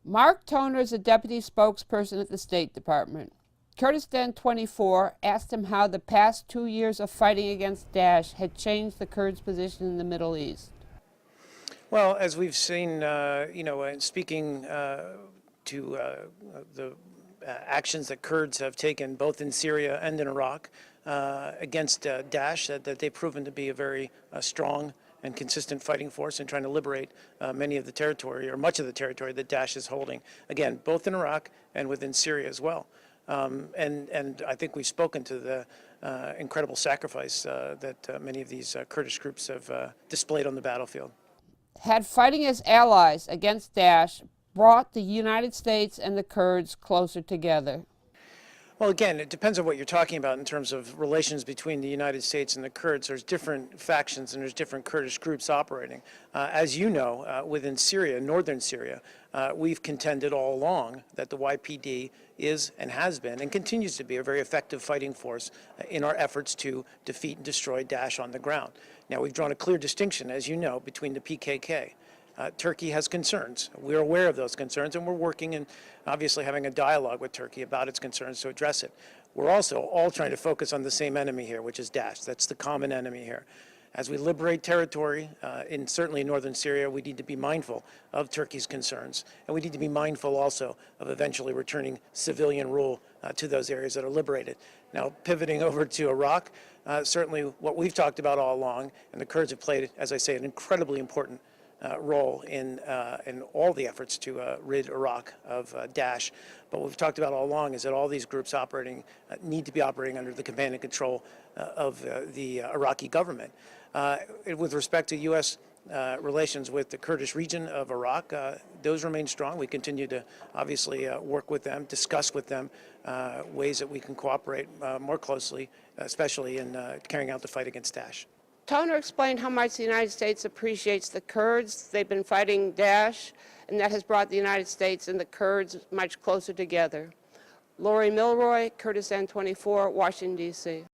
Mark Toner is a deputy spokesperson at the State Department. Kurdistan 24 asked him how the past 2 years of fighting against Daesh had changed the Kurds' position in the Middle East. Well, as we've seen, speaking to the actions that Kurds have taken both in Syria and in Iraq against Daesh, that they've proven to be a very strong and consistent fighting force in trying to liberate many of the territory, or much of the territory, that Daesh is holding, again, both in Iraq and within Syria as well. And I think we've spoken to the incredible sacrifice that many of these Kurdish groups have displayed on the battlefield. Had fighting as allies against Daesh brought the United States and the Kurds closer together? Well, again, it depends on what you're talking about in terms of relations between the United States and the Kurds. There's different factions and there's different Kurdish groups operating. As you know, within Syria, northern Syria, we've contended all along that the YPD is and has been and continues to be a very effective fighting force in our efforts to defeat and destroy Daesh on the ground. Now, we've drawn a clear distinction, as you know, between the PKK. Turkey has concerns. We're aware of those concerns, and we're working and obviously having a dialogue with Turkey about its concerns to address it. We're also all trying to focus on the same enemy here, which is Daesh. That's the common enemy here. As we liberate territory, certainly in northern Syria, we need to be mindful of Turkey's concerns, and we need to be mindful also of eventually returning civilian rule to those areas that are liberated. Now, pivoting over to Iraq, certainly what we've talked about all along, and the Kurds have played, as I say, an incredibly important role in all the efforts to rid Iraq of Daesh. But what we've talked about all along is that all these groups operating need to be operating under the command and control of the Iraqi government. With respect to U.S. Relations with the Kurdish region of Iraq, those remain strong. We continue to obviously work with them, discuss with them ways that we can cooperate more closely, especially in carrying out the fight against Daesh. Toner explained how much the United States appreciates the Kurds. They've been fighting Daesh, and that has brought the United States and the Kurds much closer together. Laurie, Mylroie, Kurdistan 24, Washington, D.C.